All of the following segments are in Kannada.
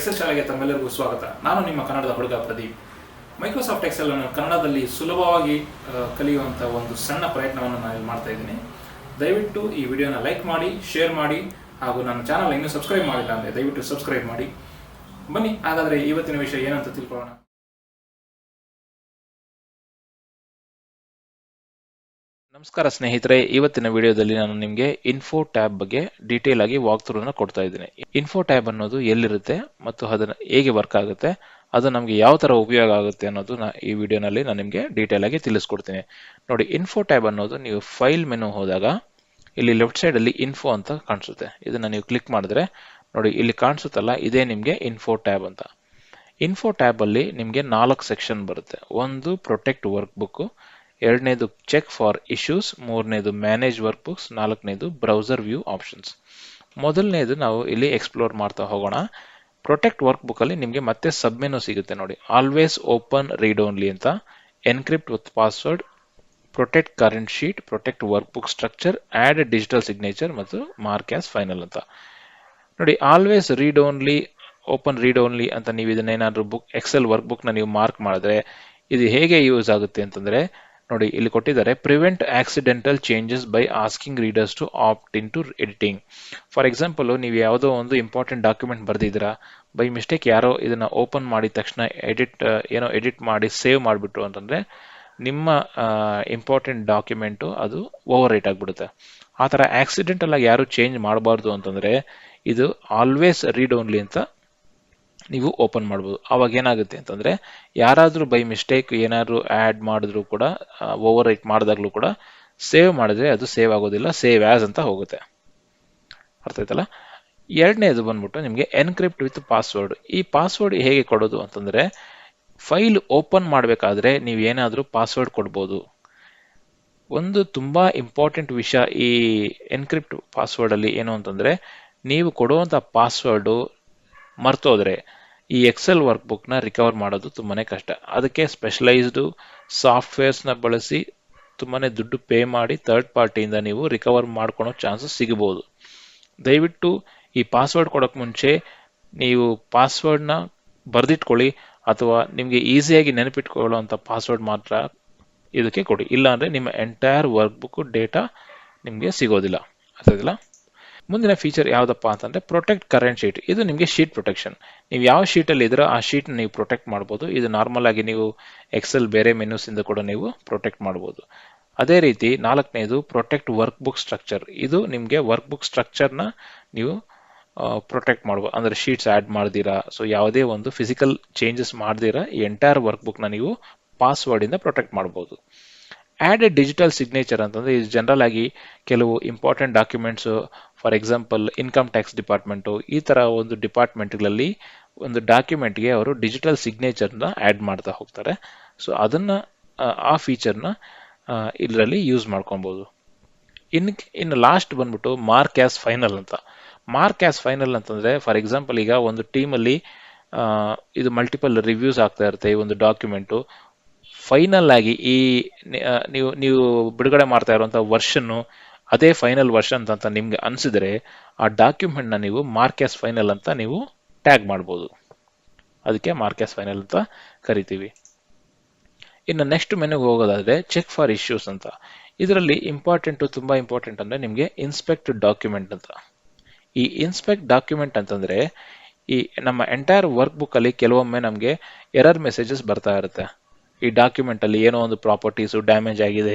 ಎಕ್ಸೆಲ್ ಶಾಲೆಗೆ ತಮ್ಮೆಲ್ಲರಿಗೂ ಸ್ವಾಗತ. ನಾನು ನಿಮ್ಮ ಕನ್ನಡದ ಹುಡುಗ ಪ್ರದೀಪ್. ಮೈಕ್ರೋಸಾಫ್ಟ್ ಎಕ್ಸೆಲ್ ಅನ್ನು ಕನ್ನಡದಲ್ಲಿ ಸುಲಭವಾಗಿ ಕಲಿಯುವಂಥ ಒಂದು ಸಣ್ಣ ಪ್ರಯತ್ನವನ್ನು ನಾನು ಮಾಡ್ತಾ ಇದ್ದೀನಿ. ದಯವಿಟ್ಟು ಈ ವಿಡಿಯೋನ ಲೈಕ್ ಮಾಡಿ, ಶೇರ್ ಮಾಡಿ, ಹಾಗೂ ನನ್ನ ಚಾನಲ್ ಇನ್ನೂ ಸಬ್ಸ್ಕ್ರೈಬ್ ಮಾಡಿಲ್ಲ ಅಂದರೆ ದಯವಿಟ್ಟು ಸಬ್ಸ್ಕ್ರೈಬ್ ಮಾಡಿ. ಬನ್ನಿ ಹಾಗಾದರೆ ಇವತ್ತಿನ ವಿಷಯ ಏನಂತ ತಿಳ್ಕೊಳ್ಳೋಣ. ನಮಸ್ಕಾರ ಸ್ನೇಹಿತರೆ, ಇವತ್ತಿನ ವಿಡಿಯೋದಲ್ಲಿ ನಾನು ನಿಮಗೆ ಇನ್ಫೋ ಟ್ಯಾಬ್ ಬಗ್ಗೆ ಡೀಟೇಲ್ ಆಗಿ ವಾಕ್ ಥ್ರೂನ ಕೊಡ್ತಾ ಇದ್ದೀನಿ. ಇನ್ಫೋ ಟ್ಯಾಬ್ ಅನ್ನೋದು ಎಲ್ಲಿರುತ್ತೆ ಮತ್ತು ಅದನ್ನು ಹೇಗೆ ವರ್ಕ್ ಆಗುತ್ತೆ, ಅದು ನಮಗೆ ಯಾವ ತರ ಉಪಯೋಗ ಆಗುತ್ತೆ ಅನ್ನೋದು ಈ ವಿಡಿಯೋನಲ್ಲಿ ನಾನು ನಿಮಗೆ ಡೀಟೇಲ್ ಆಗಿ ತಿಳಿಸ್ಕೊಡ್ತೀನಿ. ನೋಡಿ, ಇನ್ಫೋ ಟ್ಯಾಬ್ ಅನ್ನೋದು ನೀವು ಫೈಲ್ ಮೆನು ಹೋದಾಗ ಇಲ್ಲಿ ಲೆಫ್ಟ್ ಸೈಡ್ ಅಲ್ಲಿ ಇನ್ಫೋ ಅಂತ ಕಾಣಿಸುತ್ತೆ. ಇದನ್ನ ನೀವು ಕ್ಲಿಕ್ ಮಾಡಿದ್ರೆ ನೋಡಿ, ಇಲ್ಲಿ ಕಾಣಿಸುತ್ತಲ್ಲ, ಇದೇ ನಿಮಗೆ ಇನ್ಫೋ ಟ್ಯಾಬ್ ಅಂತ. ಇನ್ಫೋ ಟ್ಯಾಬ್ ಅಲ್ಲಿ ನಿಮಗೆ 4 ಸೆಕ್ಷನ್ ಬರುತ್ತೆ. ಒಂದು ಪ್ರೊಟೆಕ್ಟ್ ವರ್ಕ್ ಬುಕ್, ಎರಡನೇದು ಚೆಕ್ ಫಾರ್ ಇಶ್ಯೂಸ್, ಮೂರನೇದು ಮ್ಯಾನೇಜ್ ವರ್ಕ್ ಬುಕ್ಸ್, ನಾಲ್ಕನೇದು ಬ್ರೌಸರ್ ವ್ಯೂ ಆಪ್ಷನ್ಸ್. ಮೊದಲನೇದು ನಾವು ಇಲ್ಲಿ ಎಕ್ಸ್ಪ್ಲೋರ್ ಮಾಡ್ತಾ ಹೋಗೋಣ. ಪ್ರೊಟೆಕ್ಟ್ ವರ್ಕ್ ಬುಕ್ ಅಲ್ಲಿ ನಿಮಗೆ ಮತ್ತೆ ಸಬ್ ಮೆನು ಸಿಗುತ್ತೆ ನೋಡಿ. ಆಲ್ವೇಸ್ ಓಪನ್ ರೀಡ್ ಓನ್ಲಿ ಅಂತ, encrypt with password, protect current sheet, protect workbook structure, add digital signature ಮತ್ತು ಮಾರ್ಕ್ ಆಸ್ ಫೈನಲ್ ಅಂತ. ನೋಡಿ, always read only, open read only ಅಂತ ನೀವು ಇದನ್ನೇನಾದ್ರೂ ಎಕ್ಸೆಲ್ ವರ್ಕ್ ಬುಕ್ ನ ನೀವು ಮಾರ್ಕ್ ಮಾಡಿದ್ರೆ ಇದು ಹೇಗೆ ಯೂಸ್ ಆಗುತ್ತೆ ಅಂತಂದ್ರೆ, ನೋಡಿ ಇಲ್ಲಿ ಕೊಟ್ಟಿದ್ದಾರೆ, prevent accidental changes by asking readers to opt in to editing. For example, ನೀವು ಯಾವುದೋ ಒಂದು ಇಂಪಾರ್ಟೆಂಟ್ ಡಾಕ್ಯುಮೆಂಟ್ ಬರ್ದಿದ್ದೀರಾ, ಬೈ ಮಿಸ್ಟೇಕ್ ಯಾರೋ ಇದನ್ನ ಓಪನ್ ಮಾಡಿದ ತಕ್ಷಣ ಎಡಿಟ್ ಮಾಡಿ ಸೇವ್ ಮಾಡಿಬಿಟ್ರು ಅಂತಂದ್ರೆ ನಿಮ್ಮ ಇಂಪಾರ್ಟೆಂಟ್ ಡಾಕ್ಯುಮೆಂಟು ಅದು ಓವರ್ ರೈಟ್ ಆಗಿಬಿಡುತ್ತೆ. ಆ ಥರ ಆಕ್ಸಿಡೆಂಟಲ್ ಆಗಿ ಯಾರು ಚೇಂಜ್ ಮಾಡಬಾರ್ದು ಅಂತಂದ್ರೆ ಇದು ಆಲ್ವೇಸ್ ರೀಡ್ ಓನ್ಲಿ ಅಂತ ನೀವು ಓಪನ್ ಮಾಡ್ಬೋದು. ಅವಾಗ ಏನಾಗುತ್ತೆ ಅಂತಂದ್ರೆ, ಯಾರಾದ್ರೂ ಬೈ ಮಿಸ್ಟೇಕ್ ಏನಾದ್ರು ಆಡ್ ಮಾಡಿದ್ರು ಕೂಡ, ಓವರ್ ರೈಟ್ ಮಾಡಿದಾಗ್ಲೂ ಕೂಡ ಸೇವ್ ಮಾಡಿದ್ರೆ ಅದು ಸೇವ್ ಆಗೋದಿಲ್ಲ, ಸೇವ್ ಆಸ್ ಅಂತ ಹೋಗುತ್ತೆ. ಅರ್ಥ ಆಯ್ತಲ್ಲ. ಎರಡನೇದು ಬಂದ್ಬಿಟ್ಟು ನಿಮಗೆ ಎನ್ಕ್ರಿಪ್ಟ್ ವಿತ್ ಪಾಸ್ವರ್ಡ್. ಈ ಪಾಸ್ವರ್ಡ್ ಹೇಗೆ ಕೊಡೋದು ಅಂತಂದ್ರೆ, ಫೈಲ್ ಓಪನ್ ಮಾಡಬೇಕಾದ್ರೆ ನೀವು ಏನಾದ್ರೂ ಪಾಸ್ವರ್ಡ್ ಕೊಡ್ಬೋದು. ಒಂದು ತುಂಬಾ ಇಂಪಾರ್ಟೆಂಟ್ ವಿಷಯ ಈ ಎನ್ಕ್ರಿಪ್ಟ್ ಪಾಸ್ವರ್ಡ್ ಅಲ್ಲಿ ಏನು ಅಂತಂದ್ರೆ, ನೀವು ಕೊಡುವಂತ ಪಾಸ್ವರ್ಡ್ ಮರ್ತೋದ್ರೆ ಈ ಎಕ್ಸೆಲ್ ವರ್ಕ್ ಬುಕ್ ನ ರಿಕವರ್ ಮಾಡೋದು ತುಂಬಾನೇ ಕಷ್ಟ. ಅದಕ್ಕೆ ಸ್ಪೆಷಲೈಸ್ಡ್ ಸಾಫ್ಟ್ವೇರ್ಸ್ ನ ಬಳಸಿ ತುಂಬಾನೇ ದುಡ್ಡು ಪೇ ಮಾಡಿ ಥರ್ಡ್ ಪಾರ್ಟಿಯಿಂದ ನೀವು ರಿಕವರ್ ಮಾಡ್ಕೊಳೋ ಚಾನ್ಸಸ್ ಸಿಗಬಹುದು. ದಯವಿಟ್ಟು ಈ ಪಾಸ್ವರ್ಡ್ ಕೊಡೋಕೆ ಮುಂಚೆ ನೀವು ಪಾಸ್ವರ್ಡ್ ನ ಬರ್ದಿಟ್ಕೊಳ್ಳಿ, ಅಥವಾ ನಿಮ್ಗೆ ಈಸಿಯಾಗಿ ನೆನಪಿಟ್ಕೊಳ್ಳುವಂತ ಪಾಸ್ವರ್ಡ್ ಮಾತ್ರ ಇದಕ್ಕೆ ಕೊಡಿ. ಇಲ್ಲ ಅಂದ್ರೆ ನಿಮ್ಮ ಎಂಟೈರ್ ವರ್ಕ್ ಬುಕ್ ಡೇಟಾ ನಿಮ್ಗೆ ಸಿಗೋದಿಲ್ಲ. ಅರ್ಥಾಯ್ತಲ್ಲ. ಮುಂದಿನ ಫೀಚರ್ ಯಾವ್ದಪ್ಪ ಅಂತಂದ್ರೆ ಪ್ರೊಟೆಕ್ಟ್ ಕರೆಂಟ್ ಶೀಟ್. ಇದು ನಿಮಗೆ ಶೀಟ್ ಪ್ರೊಟೆಕ್ಷನ್. ನೀವು ಯಾವ ಶೀಟ್ ಅಲ್ಲಿ ಇದ್ರೋ ಆ ಶೀಟ್ ನೀವು ಪ್ರೊಟೆಕ್ಟ್ ಮಾಡಬಹುದು. ಇದು ನಾರ್ಮಲ್ ಆಗಿ ನೀವು ಎಕ್ಸೆಲ್ ಬೇರೆ ಮೆನ್ಯೂಸ್ ಇಂದ ಕೂಡ ನೀವು ಪ್ರೊಟೆಕ್ಟ್ ಮಾಡಬಹುದು. ಅದೇ ರೀತಿ ನಾಲ್ಕನೇದು ಪ್ರೊಟೆಕ್ಟ್ ವರ್ಕ್ ಬುಕ್ ಸ್ಟ್ರಕ್ಚರ್. ಇದು ನಿಮಗೆ ವರ್ಕ್ ಬುಕ್ ಸ್ಟ್ರಕ್ಚರ್ ನ ನೀವು ಪ್ರೊಟೆಕ್ಟ್ ಮಾಡಬಹುದು. ಅಂದ್ರೆ ಶೀಟ್ಸ್ ಆಡ್ ಮಾಡ್ದಿರಾ, ಸೊ ಯಾವುದೇ ಒಂದು ಫಿಸಿಕಲ್ ಚೇಂಜಸ್ ಮಾಡ್ದಿರಾ ಈ ಎಂಟೈರ್ ವರ್ಕ್ ಬುಕ್ ನ ನೀವು ಪಾಸ್ವರ್ಡ್ ಇಂದ ಪ್ರೊಟೆಕ್ಟ್ ಮಾಡಬಹುದು. ಆಡ್ ಎ ಡಿಜಿಟಲ್ ಸಿಗ್ನೇಚರ್ ಅಂತಂದ್ರೆ, ಇದು ಜನರಲ್ ಆಗಿ ಕೆಲವು important documents, for example income tax department, ಈ ತರ ಒಂದು ಡಿಪಾರ್ಟ್ಮೆಂಟ್ಗಳಲ್ಲಿ ಒಂದು ಡಾಕ್ಯುಮೆಂಟ್ಗೆ ಅವರು ಡಿಜಿಟಲ್ ಸಿಗ್ನೇಚರ್ನ ಆಡ್ ಮಾಡ್ತಾ ಹೋಗ್ತಾರೆ. ಸೊ ಅದನ್ನ ಆ ಫೀಚರ್ನ ಇದರಲ್ಲಿ ಯೂಸ್ ಮಾಡ್ಕೊಬಹುದು. ಇನ್ನು ಲಾಸ್ಟ್ ಬಂದ್ಬಿಟ್ಟು ಮಾರ್ಕ್ ಆಸ್ ಫೈನಲ್ ಅಂತ. ಮಾರ್ಕ್ ಆಸ್ ಫೈನಲ್ ಅಂತಂದ್ರೆ, ಫಾರ್ ಎಕ್ಸಾಂಪಲ್ ಈಗ ಒಂದು ಟೀಮ್ ಅಲ್ಲಿ ಇದು ಮಲ್ಟಿಪಲ್ ರಿವ್ಯೂಸ್ ಆಗ್ತಾ ಇರುತ್ತೆ. ಈ ಒಂದು ಡಾಕ್ಯುಮೆಂಟ್ ಫೈನಲ್ ಆಗಿ ಈ ನೀವು ಬಿಡುಗಡೆ ಮಾಡ್ತಾ ಇರುವಂತಹ ವರ್ಷನ್ ಅದೇ ಫೈನಲ್ ವರ್ಷನ್ ಅಂತ ನಿಮ್ಗೆ ಅನ್ಸಿದ್ರೆ ಆ ಡಾಕ್ಯುಮೆಂಟ್ ನ ನೀವು ಮಾರ್ಕ್ ಆಸ್ ಫೈನಲ್ ಅಂತ ನೀವು ಟ್ಯಾಗ್ ಮಾಡಬಹುದು. ಅದಕ್ಕೆ ಮಾರ್ಕ್ ಆಸ್ ಫೈನಲ್ ಅಂತ ಕರಿತೀವಿ. ಇನ್ನು ನೆಕ್ಸ್ಟ್ ಮೆನುಗೆ ಹೋಗೋದಾದ್ರೆ ಚೆಕ್ ಫಾರ್ ಇಶ್ಯೂಸ್ ಅಂತ. ಇದರಲ್ಲಿ ತುಂಬಾ ಇಂಪಾರ್ಟೆಂಟ್ ಅಂದ್ರೆ ನಿಮ್ಗೆ ಇನ್ಸ್ಪೆಕ್ಟ್ ಡಾಕ್ಯುಮೆಂಟ್ ಅಂತ. ಈ ಇನ್ಸ್ಪೆಕ್ಟ್ ಡಾಕ್ಯುಮೆಂಟ್ ಅಂತಂದ್ರೆ, ಈ ನಮ್ಮ ಎಂಟೈರ್ ವರ್ಕ್ ಬುಕ್ ಅಲ್ಲಿ ಕೆಲವೊಮ್ಮೆ ನಮ್ಗೆ ಎರರ್ ಮೆಸೇಜಸ್ ಬರ್ತಾ ಇರುತ್ತೆ. ಈ ಡಾಕ್ಯುಮೆಂಟ್ ಅಲ್ಲಿ ಏನೋ ಒಂದು ಪ್ರಾಪರ್ಟೀಸ್ ಡ್ಯಾಮೇಜ್ ಆಗಿದೆ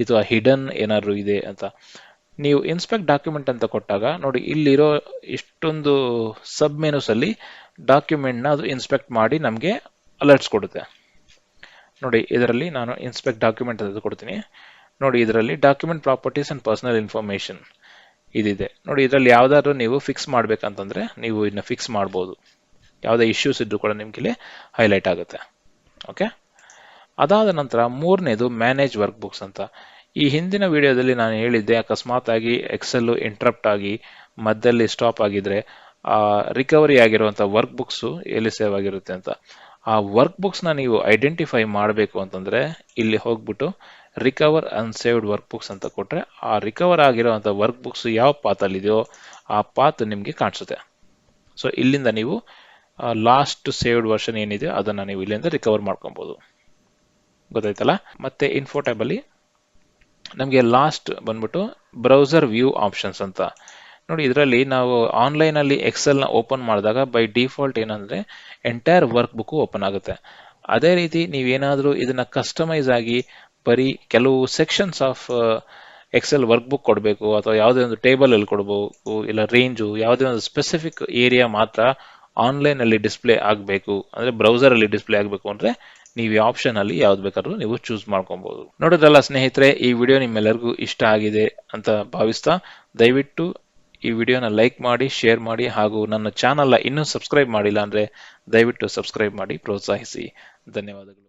ಅಥವಾ ಹಿಡನ್ ಏನಾದ್ರು ಇದೆ ಅಂತ. ನೀವು ಇನ್ಸ್ಪೆಕ್ಟ್ ಡಾಕ್ಯುಮೆಂಟ್ ಅಂತ ಕೊಟ್ಟಾಗ ನೋಡಿ, ಇಲ್ಲಿರೋ ಇಷ್ಟೊಂದು ಸಬ್ ಮೆನುಸ್ ಅಲ್ಲಿ ಡಾಕ್ಯುಮೆಂಟ್ ನ ಅದು ಇನ್ಸ್ಪೆಕ್ಟ್ ಮಾಡಿ ನಮ್ಗೆ ಅಲರ್ಟ್ಸ್ ಕೊಡುತ್ತೆ. ನೋಡಿ, ಇದರಲ್ಲಿ ನಾನು ಇನ್ಸ್ಪೆಕ್ಟ್ ಡಾಕ್ಯುಮೆಂಟ್ ಅಂತ ಕೊಡ್ತೀನಿ. ನೋಡಿ, ಇದರಲ್ಲಿ document properties and personal information ಇದಿದೆ. ನೋಡಿ, ಇದರಲ್ಲಿ ಯಾವ್ದಾದ್ರು ನೀವು ಫಿಕ್ಸ್ ಮಾಡ್ಬೇಕಂತಂದ್ರೆ ನೀವು ಇದನ್ನ ಫಿಕ್ಸ್ ಮಾಡಬಹುದು. ಯಾವುದೇ ಇಶ್ಯೂಸ್ ಇದ್ರು ಕೂಡ ನಿಮ್ಗೆ ಇಲ್ಲಿ ಹೈಲೈಟ್ ಆಗುತ್ತೆ. ಓಕೆ. ಅದಾದ ನಂತರ ಮೂರನೇದು ಮ್ಯಾನೇಜ್ ವರ್ಕ್ ಬುಕ್ಸ್ ಅಂತ. ಈ ಹಿಂದಿನ ವಿಡಿಯೋದಲ್ಲಿ ನಾನು ಹೇಳಿದ್ದೆ, ಅಕಸ್ಮಾತ್ ಆಗಿ ಎಕ್ಸೆಲ್ ಇಂಟರಪ್ಟ್ ಆಗಿ ಮಧ್ಯದಲ್ಲಿ ಸ್ಟಾಪ್ ಆಗಿದ್ರೆ ಆ ರಿಕವರಿ ಆಗಿರುವಂತಹ ವರ್ಕ್ ಬುಕ್ಸ್ ಎಲ್ಲಿ ಸೇವ್ ಆಗಿರುತ್ತೆ ಅಂತ. ಆ ವರ್ಕ್ ಬುಕ್ಸ್ ನ ನೀವು ಐಡೆಂಟಿಫೈ ಮಾಡಬೇಕು ಅಂತಂದ್ರೆ ಇಲ್ಲಿ ಹೋಗ್ಬಿಟ್ಟು ರಿಕವರ್ ಅನ್ಸೇವ್ಡ್ ವರ್ಕ್ ಬುಕ್ಸ್ ಅಂತ ಕೊಟ್ರೆ ಆ ರಿಕವರ್ ಆಗಿರುವಂತಹ ವರ್ಕ್ ಬುಕ್ಸ್ ಯಾವ ಪಾತ್ ಅಲ್ಲಿ ಇದೆಯೋ ಆ ಪಾತ್ ನಿಮ್ಗೆ ಕಾಣಿಸುತ್ತೆ. ಸೊ ಇಲ್ಲಿಂದ ನೀವು ಲಾಸ್ಟ್ ಸೇವ್ಡ್ ವರ್ಷನ್ ಏನಿದೆ ಅದನ್ನ ನೀವು ಇಲ್ಲಿಂದ ರಿಕವರ್ ಮಾಡ್ಕೊಬಹುದು. ಗೊತ್ತಾಯ್ತಲ್ಲ. ಮತ್ತೆ ಇನ್ಫೋ ಟ್ಯಾಬ್ ಅಲ್ಲಿ ನಮಗೆ ಲಾಸ್ಟ್ ಬಂದ್ಬಿಟ್ಟು ಬ್ರೌಸರ್ ವ್ಯೂ ಆಪ್ಷನ್ಸ್ ಅಂತ ನೋಡಿ. ಇದರಲ್ಲಿ ನಾವು ಆನ್ಲೈನ್ ಅಲ್ಲಿ ಎಕ್ಸೆಲ್ ನ ಓಪನ್ ಮಾಡಿದಾಗ ಬೈ ಡಿಫಾಲ್ಟ್ ಏನಂದ್ರೆ ಎಂಟೈರ್ ವರ್ಕ್ ಬುಕ್ ಓಪನ್ ಆಗುತ್ತೆ. ಅದೇ ರೀತಿ ನೀವೇನಾದ್ರೂ ಇದನ್ನ ಕಸ್ಟಮೈಸ್ ಆಗಿ ಬರೀ ಕೆಲವು sections of Excel workbook ಕೊಡಬೇಕು, ಅಥವಾ ಯಾವುದೇ ಒಂದು ಟೇಬಲ್ ಅಲ್ಲಿ ಕೊಡಬೇಕು, ಇಲ್ಲ ರೇಂಜು ಯಾವುದೇ ಒಂದು ಸ್ಪೆಸಿಫಿಕ್ ಏರಿಯಾ ಮಾತ್ರ ಆನ್ಲೈನ್ ಅಲ್ಲಿ ಡಿಸ್ಪ್ಲೇ ಆಗಬೇಕು ಅಂದ್ರೆ ಬ್ರೌಸರ್ ಅಲ್ಲಿ ಡಿಸ್ಪ್ಲೇ ಆಗಬೇಕು ಅಂದ್ರೆ ನೀವು ಈ ಆಪ್ಷನ್ ಅಲ್ಲಿ ಯಾವ್ದು ಬೇಕಾದ್ರೂ ನೀವು ಚೂಸ್ ಮಾಡ್ಕೊಬಹುದು. ನೋಡಿದ್ರಲ್ಲ ಸ್ನೇಹಿತರೆ, ಈ ವಿಡಿಯೋ ನಿಮ್ಮೆಲ್ಲರಿಗೂ ಇಷ್ಟ ಆಗಿದೆ ಅಂತ ಭಾವಿಸ್ತಾ ದಯವಿಟ್ಟು ಈ ವಿಡಿಯೋನ ಲೈಕ್ ಮಾಡಿ, ಶೇರ್ ಮಾಡಿ, ಹಾಗೂ ನನ್ನ ಚಾನಲ್ ಇನ್ನೂ ಸಬ್ಸ್ಕ್ರೈಬ್ ಮಾಡಿಲ್ಲ ಅಂದ್ರೆ ದಯವಿಟ್ಟು ಸಬ್ಸ್ಕ್ರೈಬ್ ಮಾಡಿ ಪ್ರೋತ್ಸಾಹಿಸಿ. ಧನ್ಯವಾದಗಳು.